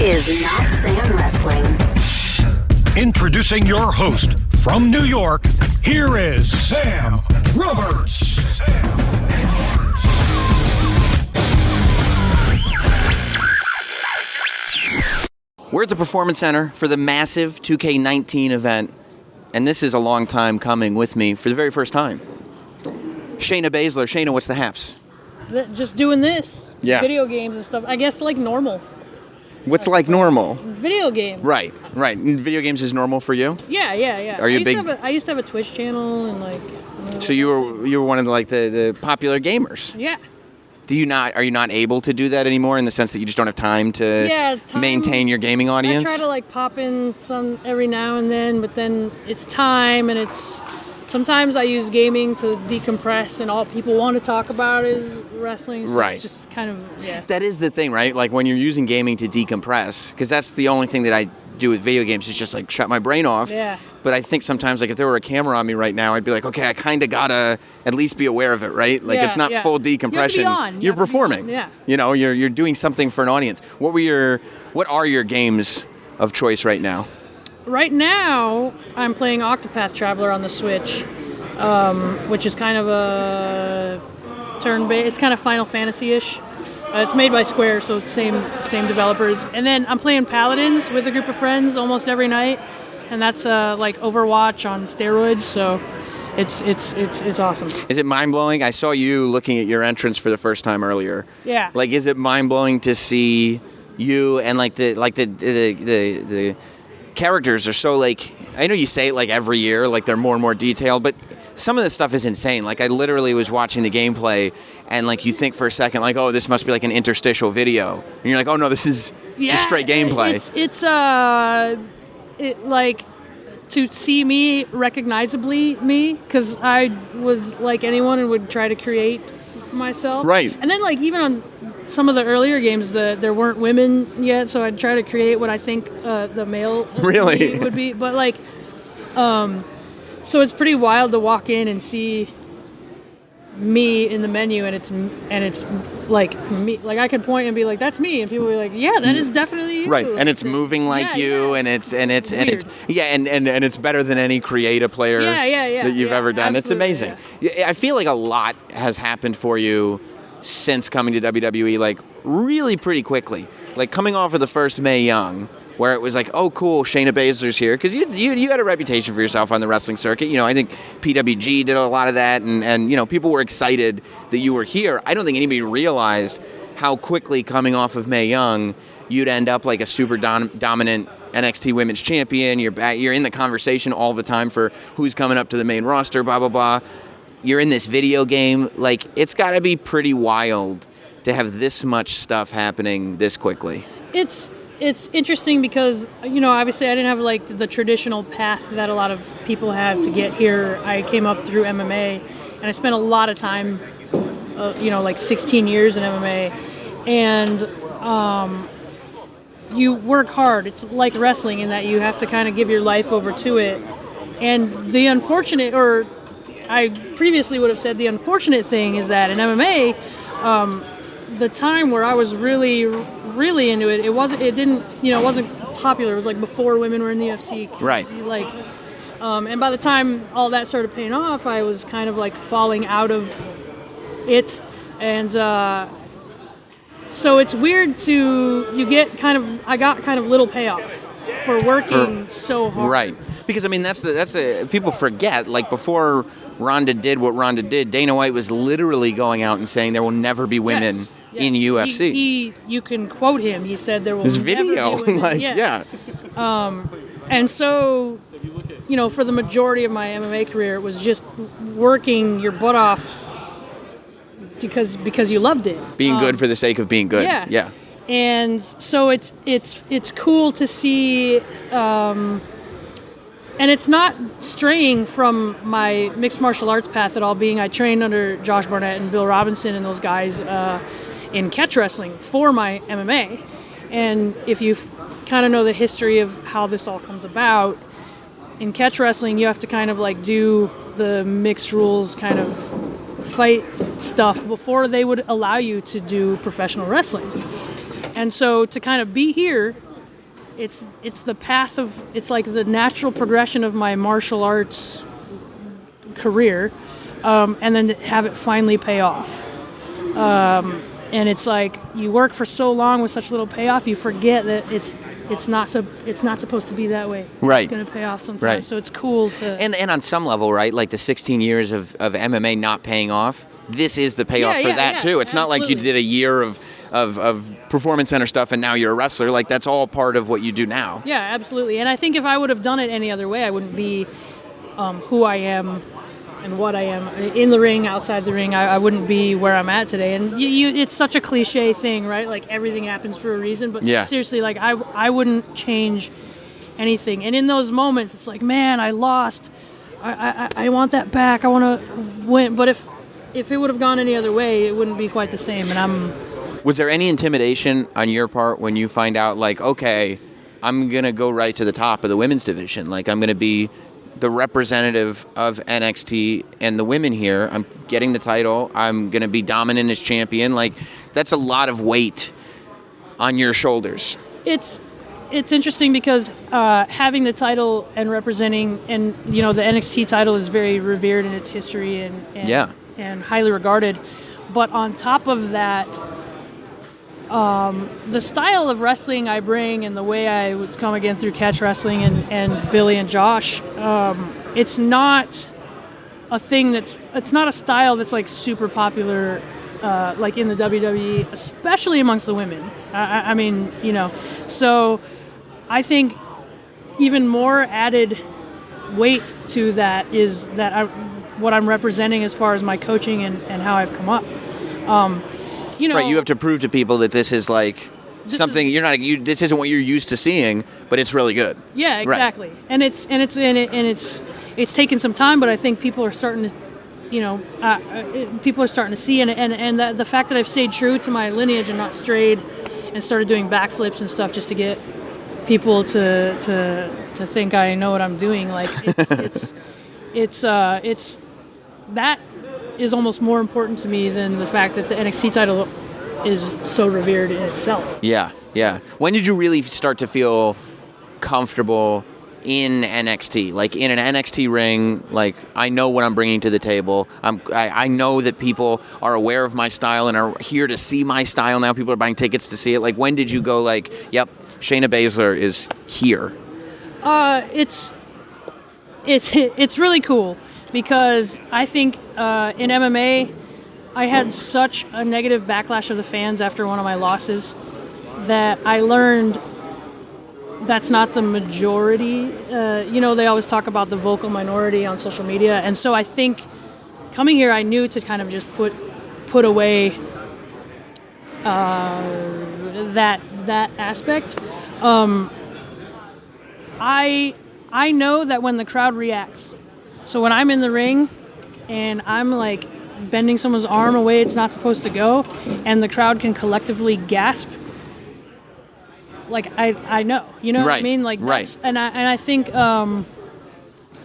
is Notsam Wrestling. Introducing your host from New York, here is Sam Roberts. We're at the Performance Center for the massive 2K19 event, and this is a long time coming. With me for the very first time, Shayna Baszler. Shayna, what's the haps? Just doing this. Yeah. Video games and stuff. I guess like normal. What's like normal? Video games. Right. And video games is normal for you? Yeah. Are you I used to have a Twitch channel and like. So you were one of the popular gamers. Yeah. Are you not able to do that anymore in the sense that you just don't have time to maintain your gaming audience? I try to like pop in some every now and then, but then it's time and sometimes I use gaming to decompress and all people want to talk about is wrestling. So right. It's just kind of, yeah. That is the thing, right? Like when you're using gaming to decompress, because that's the only thing that I do with video games is just like shut my brain off. Yeah. But I think sometimes like if there were a camera on me right now, I'd be like, okay, I kind of gotta at least be aware of it, right? Like it's not full decompression. You have to be on. You're performing. Yeah. You know, you're doing something for an audience. What are your games of choice right now? Right now, I'm playing Octopath Traveler on the Switch, which is kind of a turn-based. It's kind of Final Fantasy-ish. It's made by Square, so it's same developers. And then I'm playing Paladins with a group of friends almost every night, and that's like Overwatch on steroids. So it's awesome. Is it mind-blowing? I saw you looking at your entrance for the first time earlier. Yeah. Like, is it mind-blowing to see you and the characters are so like, I know you say it like every year, like they're more and more detailed, but some of this stuff is insane. Like I literally was watching the gameplay and like you think for a second like, oh, this must be like an interstitial video. And you're like, oh no, this is just straight gameplay. It's like to see me recognizably because I was like anyone and would try to create myself. Right. And then like even on some of the earlier games, there weren't women yet, so I'd try to create what I think the male really would be. But like, so it's pretty wild to walk in and see me in the menu, and it's like me. Like I could point and be like, "That's me," and people would be like, "Yeah, that is definitely you." Right, and it's moving like you, and it's better than any creative player that you've ever done. It's amazing. Yeah. I feel like a lot has happened for you since coming to WWE, like really pretty quickly. Like coming off of the first Mae Young, where it was like, oh cool, Shayna Baszler's here, because you had a reputation for yourself on the wrestling circuit. You know, I think PWG did a lot of that, and you know, people were excited that you were here. I don't think anybody realized how quickly coming off of Mae Young, you'd end up like a super dominant NXT Women's Champion. You're in the conversation all the time for who's coming up to the main roster, blah blah blah. You're in this video game. Like, it's got to be pretty wild to have this much stuff happening this quickly. It's interesting because, you know, obviously I didn't have like the traditional path that a lot of people have to get here. I came up through MMA, and I spent a lot of time, like 16 years in MMA, and you work hard. It's like wrestling in that you have to kind of give your life over to it. And the unfortunate, or I previously would have said the unfortunate thing, is that in MMA, the time where I was really, really into it, it wasn't popular. It was like before women were in the UFC. Right. Like, and by the time all that started paying off, I was kind of like falling out of it, and so it's weird I got kind of little payoff for working so hard. Right. Because I mean that's people forget, like before Ronda did what Ronda did, Dana White was literally going out and saying there will never be women in UFC. You can quote him. He said there will this never video, be women. like And so, you know, for the majority of my MMA career, it was just working your butt off because you loved it. Being good for the sake of being good. Yeah. And so it's cool to see. And it's not straying from my mixed martial arts path at all, being I trained under Josh Barnett and Bill Robinson and those guys in catch wrestling for my MMA. And if you kind of know the history of how this all comes about, in catch wrestling you have to kind of like do the mixed rules kind of fight stuff before they would allow you to do professional wrestling. And so to kind of be here it's the path of, it's like the natural progression of my martial arts career, and then to have it finally pay off. And it's like you work for so long with such little payoff, you forget that it's not supposed to be that way. Right. It's going to pay off sometime. Right. So it's cool to. And on some level, right? Like the 16 years of MMA not paying off. This is the payoff for that too. It's not like you did a year of performance center stuff and now you're a wrestler. Like that's all part of what you do now. Yeah, absolutely. And I think if I would have done it any other way, I wouldn't be who I am and what I am in the ring, outside the ring. I wouldn't be where I'm at today. And it's such a cliche thing, right? Like everything happens for a reason. But seriously, like I wouldn't change anything. And in those moments, it's like, man, I lost. I want that back. I want to win. But if it would have gone any other way, it wouldn't be quite the same. And Was there any intimidation on your part when you find out, like, okay, I'm going to go right to the top of the women's division. Like, I'm going to be the representative of NXT and the women here. I'm getting the title. I'm going to be dominant as champion. Like, that's a lot of weight on your shoulders. It's interesting because having the title and representing, and, you know, the NXT title is very revered in its history and highly regarded. But on top of that, the style of wrestling I bring and the way I would come again through catch wrestling and Billy and Josh, it's not a thing it's not a style that's like super popular like in the WWE, especially amongst the women. I mean, you know, so I think even more added weight to that is that what I'm representing as far as my coaching and how I've come up. You know, right, you have to prove to people that this is like something this isn't what you're used to seeing, but it's really good. Yeah, exactly. Right. And it's taken some time, but I think people are starting to, you know, people are starting to see, and the fact that I've stayed true to my lineage and not strayed and started doing backflips and stuff just to get people to think I know what I'm doing. Like it's that is almost more important to me than the fact that the NXT title is so revered in itself. Yeah. When did you really start to feel comfortable in NXT? Like in an NXT ring, like I know what I'm bringing to the table. I know that people are aware of my style and are here to see my style now. People are buying tickets to see it. Like when did you go like, yep, Shayna Baszler is here? It's really cool. Because I think in MMA, I had such a negative backlash of the fans after one of my losses that I learned that's not the majority. You know, they always talk about the vocal minority on social media. And so I think coming here, I knew to kind of just put away that aspect. I know that when the crowd reacts, so when I'm in the ring and I'm like bending someone's arm away it's not supposed to go, and the crowd can collectively gasp, like I know, you know what I mean? Like that's, and I think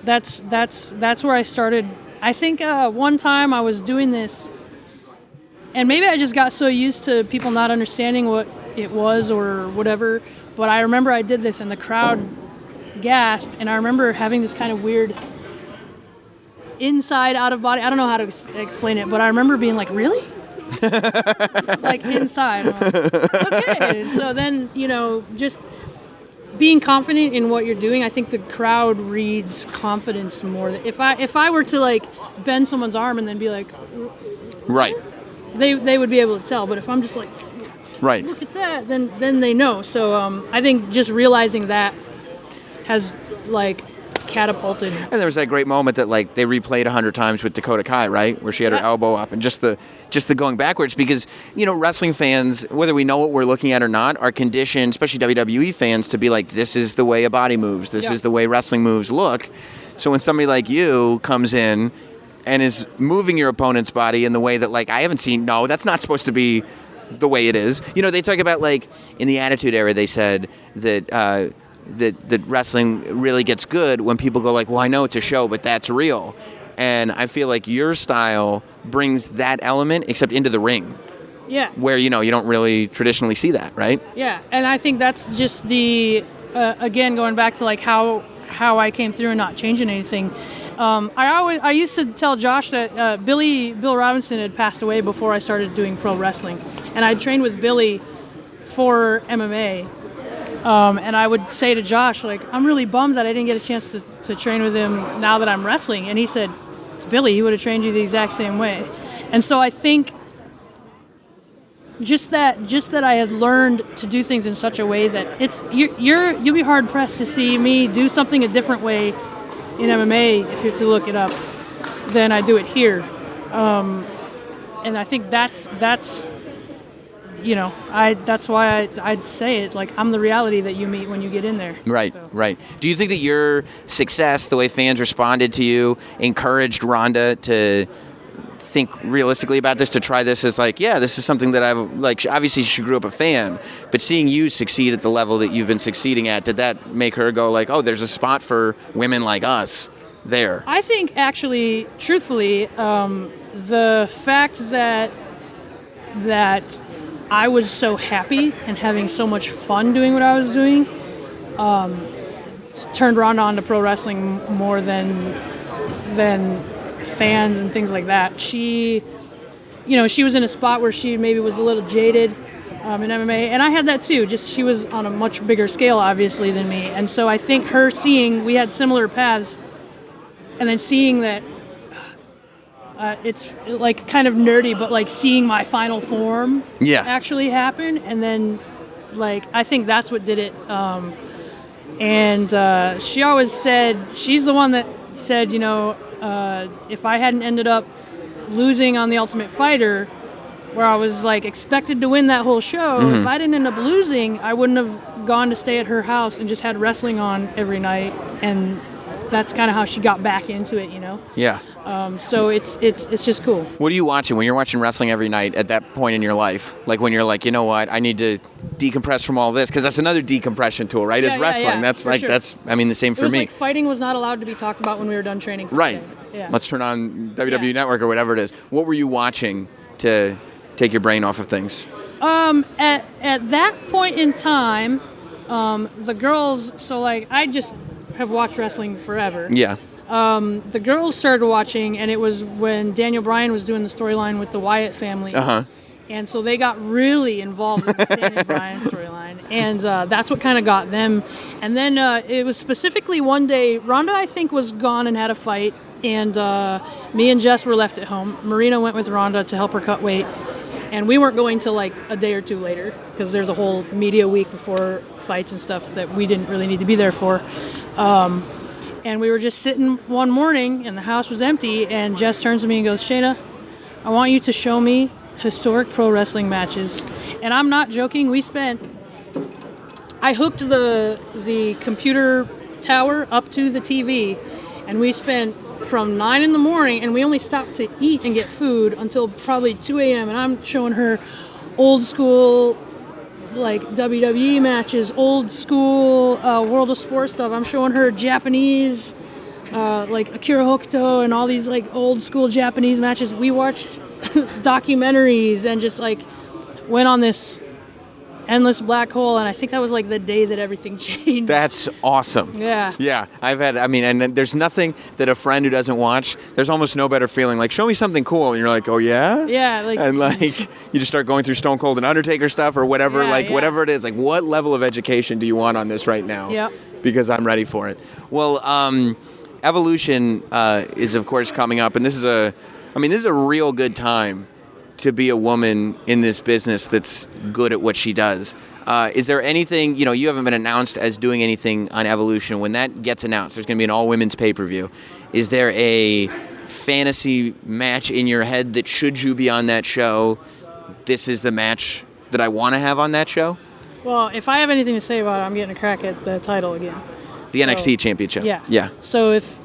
that's where I started. I think one time I was doing this, and maybe I just got so used to people not understanding what it was or whatever. But I remember I did this and the crowd gasped, and I remember having this kind of weird inside out of body. I don't know how to explain it, but I remember being like, really? Like inside. I'm like, okay. And so then, you know, just being confident in what you're doing, I think the crowd reads confidence more. If I were to like bend someone's arm and then be like, right, they would be able to tell. But if I'm just like, right, look at that, then they know. So I think just realizing that has like catapulted. And there was that great moment that like they replayed 100 times with Dakota Kai, right, where she had her elbow up, and just the going backwards, because, you know, wrestling fans, whether we know what we're looking at or not, are conditioned, especially WWE fans, to be like, this is the way a body moves, this is the way wrestling moves look. So when somebody like you comes in and is moving your opponent's body in the way that, like, I haven't seen, no, that's not supposed to be the way it is. You know, they talk about, like, in the Attitude Era, they said that that wrestling really gets good when people go like, well, I know it's a show, but that's real. And I feel like your style brings that element, except into the ring. Yeah. Where, you know, you don't really traditionally see that, right? Yeah, and I think that's just the again, going back to like how I came through and not changing anything. I used to tell Josh that Bill Robinson had passed away before I started doing pro wrestling, and I trained with Billy for MMA. And I would say to Josh, like, I'm really bummed that I didn't get a chance to train with him now that I'm wrestling. And he said, it's Billy. He would have trained you the exact same way. And so I think just that I had learned to do things in such a way that you'll be hard pressed to see me do something a different way in MMA, if you have to look it up, than I do it here. And I think that's that's why I'd say it. Like, I'm the reality that you meet when you get in there. Right, right. Do you think that your success, the way fans responded to you, encouraged Ronda to think realistically about this, to try this as like, yeah, this is something that I've, like, obviously she grew up a fan, but seeing you succeed at the level that you've been succeeding at, did that make her go like, oh, there's a spot for women like us there? I think actually, truthfully, the fact that I was so happy and having so much fun doing what I was doing turned Ronda on to pro wrestling more than fans and things like that. She was in a spot where she maybe was a little jaded in MMA, and I had that too. Just she was on a much bigger scale, obviously, than me, and so I think her seeing we had similar paths, and then seeing that it's like kind of nerdy, but like seeing my final form actually happen, and then like I think that's what did it. And she always said, she's the one that said, if I hadn't ended up losing on The Ultimate Fighter, where I was like expected to win that whole show, if I didn't end up losing, I wouldn't have gone to stay at her house and just had wrestling on every night, and that's kind of how she got back into it, Yeah. So it's just cool. What are you watching when you're watching wrestling every night at that point in your life? Like when you're like, you know what, I need to decompress from all this, because that's another decompression tool, right? Is wrestling. That's like sure. That's the same for me. Like fighting was not allowed to be talked about when we were done training. Right. Yeah. Let's turn on WWE Network or whatever it is. What were you watching to take your brain off of things? At that point in time, the girls. So like I just have watched wrestling forever. Yeah. The girls started watching, and it was when Daniel Bryan was doing the storyline with the Wyatt family. And so they got really involved with the Daniel Bryan storyline, and that's what kind of got them. And then it was specifically one day, Ronda, I think, was gone and had a fight, and me and Jess were left at home. Marina went with Ronda to help her cut weight, and we weren't going till like a day or two later, because there's a whole media week before fights and stuff that we didn't really need to be there for. And we were just sitting one morning, and the house was empty, and Jess turns to me and goes, Shayna, I want you to show me historic pro wrestling matches. And I'm not joking, I hooked the computer tower up to the TV, and we spent from 9 in the morning, and we only stopped to eat and get food until probably 2 a.m. And I'm showing her old school, like WWE matches, old school World of Sport stuff. I'm showing her Japanese, like Akira Hokuto and all these like old school Japanese matches. We watched documentaries and just like went on this endless black hole, and I think that was like the day that everything changed. That's awesome. Yeah. Yeah. And there's nothing that a friend who doesn't watch, there's almost no better feeling. Like, show me something cool. And you're like, oh, yeah? Yeah. And like, you just start going through Stone Cold and Undertaker stuff or whatever, whatever it is. Like, what level of education do you want on this right now? Yep. Because I'm ready for it. Well, Evolution is, of course, coming up. And this is a real good time to be a woman in this business that's good at what she does. Is there anything, you haven't been announced as doing anything on Evolution. When that gets announced, there's going to be an all-women's pay-per-view. Is there a fantasy match in your head that should you be on that show, this is the match that I want to have on that show? Well, if I have anything to say about it, I'm getting a crack at the title again. The NXT Championship. Yeah. So if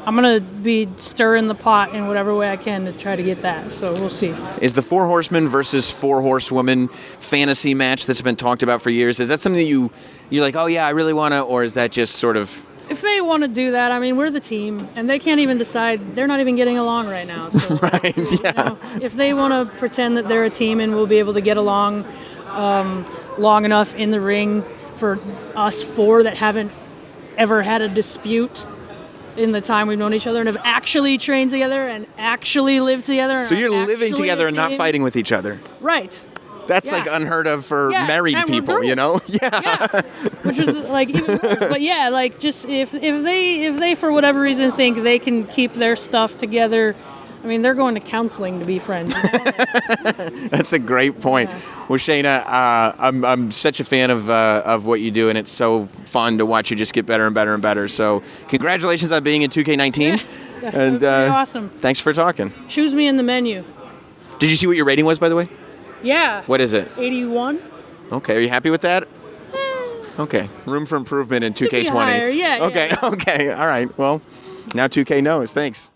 I'm going to be stirring the pot in whatever way I can to try to get that. So we'll see. Is the 4 Horsemen versus 4 Horsewomen fantasy match that's been talked about for years, is that something that you're like, oh yeah, I really want to, or is that just sort of... If they want to do that, we're the team, and they can't even decide. They're not even getting along right now. So, right, yeah. If they want to pretend that they're a team and we'll be able to get along, long enough in the ring for us 4 that haven't ever had a dispute in the time we've known each other and have actually trained together and actually lived together. So you're living together and not fighting with each other. Right. That's like unheard of for married people, you know? Yeah. Which is like even worse. But yeah, like just if they for whatever reason think they can keep their stuff together, I mean, they're going to counseling to be friends. You know? That's a great point. Yeah. Well, Shayna, I'm such a fan of what you do, and it's so fun to watch you just get better and better and better. So congratulations on being in 2K19. Yeah, that's pretty awesome. Thanks for talking. Choose me in the menu. Did you see what your rating was, by the way? Yeah. What is it? 81. Okay, are you happy with that? Okay, room for improvement in 2K20. Higher. Yeah. Okay, all right. Well, now 2K knows. Thanks.